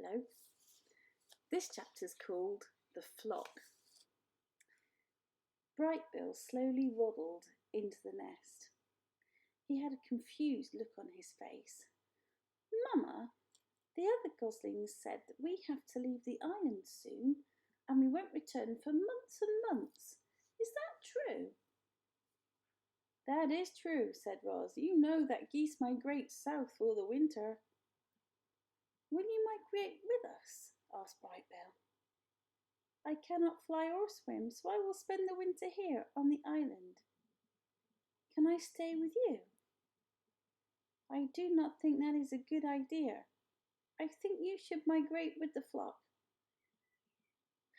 Hello. This chapter's called The Flock. Brightbill slowly waddled into the nest. He had a confused look on his face. Mama, the other goslings said that we have to leave the island soon and we won't return for months and months. Is that true? That is true, said Roz. You know that geese migrate south for the winter. Will you migrate with us? Asked Brightbill. I cannot fly or swim, so I will spend the winter here on the island. Can I stay with you? I do not think that is a good idea. I think you should migrate with the flock.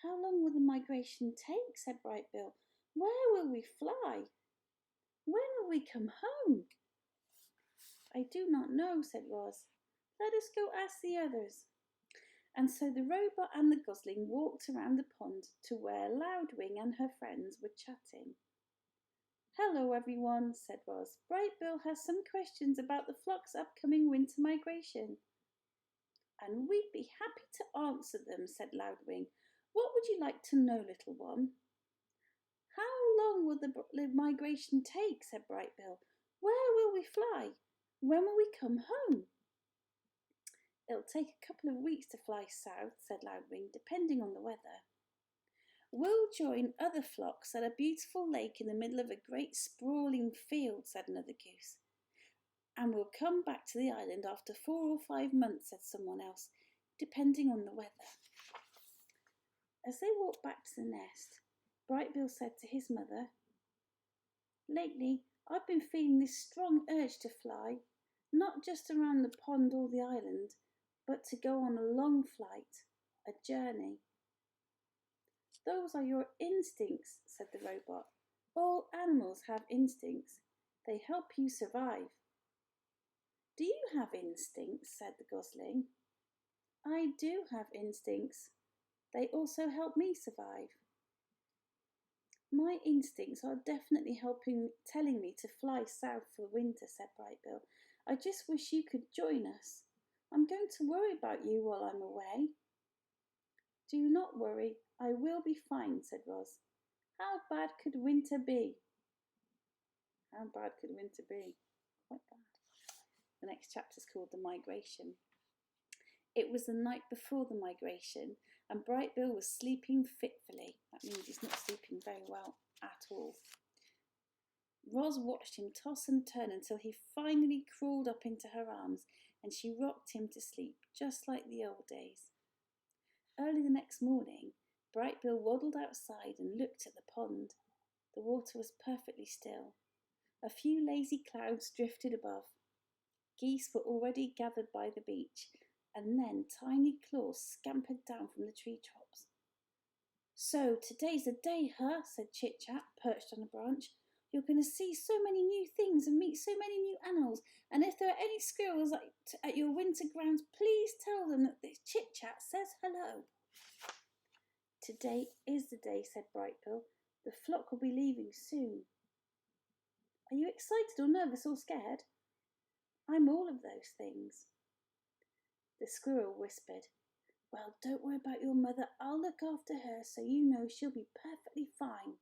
How long will the migration take? Said Brightbill. Where will we fly? When will we come home? I do not know, said Roz. Let us go ask the others. And so the robot and the gosling walked around the pond to where Loudwing and her friends were chatting. Hello, everyone, said Roz. Brightbill has some questions about the flock's upcoming winter migration. And we'd be happy to answer them, said Loudwing. What would you like to know, little one? How long will the migration take? Said Brightbill. Where will we fly? When will we come home? It'll take a couple of weeks to fly south, said Loudwing, depending on the weather. We'll join other flocks at a beautiful lake in the middle of a great sprawling field, said another goose. And we'll come back to the island after 4 or 5 months, said someone else, depending on the weather. As they walked back to the nest, Brightbill said to his mother, Lately, I've been feeling this strong urge to fly, not just around the pond or the island, but to go on a long flight, a journey. Those are your instincts, said the robot. All animals have instincts. They help you survive. Do you have instincts? Said the gosling. I do have instincts. They also help me survive. My instincts are definitely telling me to fly south for winter, said Brightbill. I just wish you could join us. I'm going to worry about you while I'm away. Do not worry, I will be fine, said Roz. How bad could winter be? How bad could winter be? Quite bad. The next chapter is called The Migration. It was the night before the migration, and Brightbill was sleeping fitfully. That means he's not sleeping very well at all. Roz watched him toss and turn until he finally crawled up into her arms, and she rocked him to sleep, just like the old days. Early the next morning, Brightbill waddled outside and looked at the pond. The water was perfectly still. A few lazy clouds drifted above. Geese were already gathered by the beach, and then tiny claws scampered down from the treetops. So today's the day, huh? Said Chit-Chat, perched on a branch. You're going to see so many new things and meet so many new animals, and if there are any squirrels at your winter grounds, please tell them that this Chit-Chat says hello. Today is the day, said Brightbill. The flock will be leaving soon. Are you excited or nervous or scared? I'm all of those things. The squirrel whispered, Well, don't worry about your mother. I'll look after her so you know she'll be perfectly fine.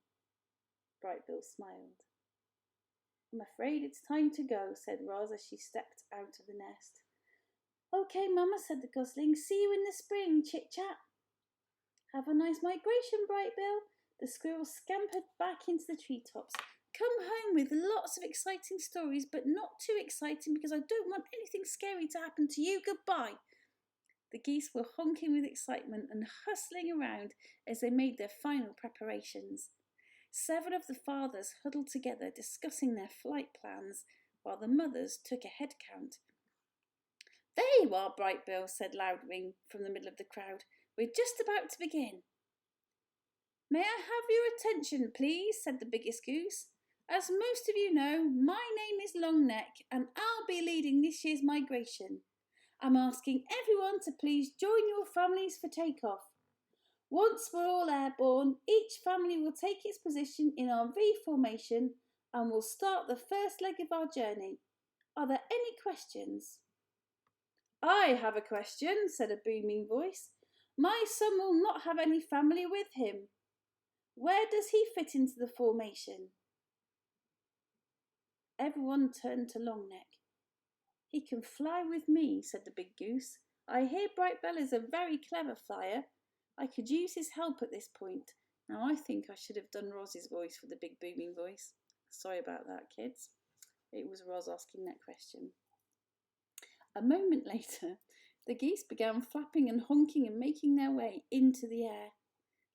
Brightbill smiled. I'm afraid it's time to go, said Roz as she stepped out of the nest. Okay, Mama, said the gosling. See you in the spring, Chit-Chat. Have a nice migration, Brightbill. The squirrel scampered back into the treetops. Come home with lots of exciting stories, but not too exciting because I don't want anything scary to happen to you. Goodbye. The geese were honking with excitement and hustling around as they made their final preparations. 7 of the fathers huddled together discussing their flight plans while the mothers took a head count. There you are, Brightbill, said Loudwing from the middle of the crowd. We're just about to begin. May I have your attention, please, said the biggest goose. As most of you know, my name is Longneck and I'll be leading this year's migration. I'm asking everyone to please join your families for takeoff. Once we're all airborne, each family will take its position in our V formation and we'll start the first leg of our journey. Are there any questions? I have a question, said a booming voice. My son will not have any family with him. Where does he fit into the formation? Everyone turned to Longneck. He can fly with me, said the big goose. I hear Brightbill is a very clever flyer. I could use his help at this point. Now, I think I should have done Roz's voice for the big booming voice. Sorry about that, kids. It was Roz asking that question. A moment later, the geese began flapping and honking and making their way into the air.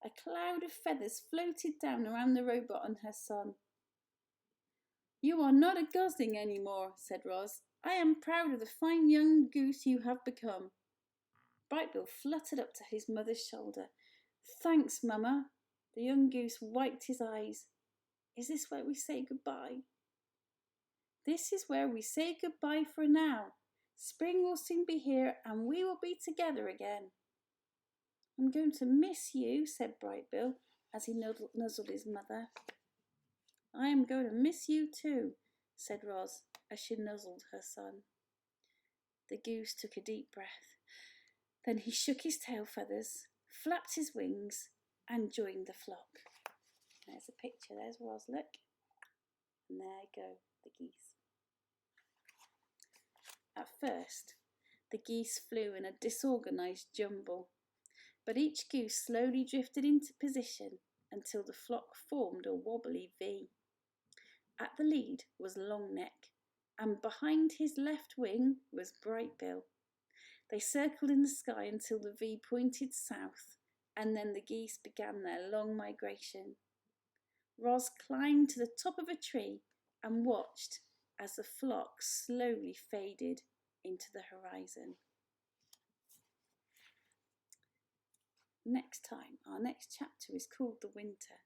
A cloud of feathers floated down around the robot and her son. You are not a gosling any more, said Roz. I am proud of the fine young goose you have become. Brightbill fluttered up to his mother's shoulder. Thanks, Mamma. The young goose wiped his eyes. Is this where we say goodbye? This is where we say goodbye for now. Spring will soon be here and we will be together again. I'm going to miss you, said Brightbill as he nuzzled his mother. I am going to miss you too, said Roz as she nuzzled her son. The goose took a deep breath. Then he shook his tail feathers, flapped his wings, and joined the flock. There's a picture. There's Roz, look. And there go the geese. At first, the geese flew in a disorganised jumble, but each goose slowly drifted into position until the flock formed a wobbly V. At the lead was Longneck, and behind his left wing was Brightbill. They circled in the sky until the V pointed south, and then the geese began their long migration. Roz climbed to the top of a tree and watched as the flock slowly faded into the horizon. Next time, our next chapter is called The Winter,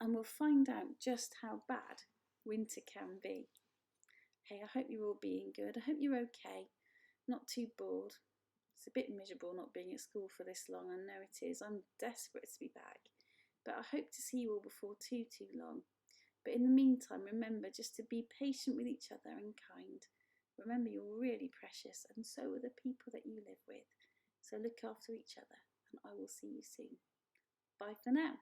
and we'll find out just how bad winter can be. Hey, I hope you're all being good. I hope you're okay, not too bored. It's a bit miserable not being at school for this long, I know it is. I'm desperate to be back, but I hope to see you all before too long. But in the meantime, remember just to be patient with each other and kind. Remember you're really precious, and so are the people that you live with. So look after each other, and I will see you soon. Bye for now.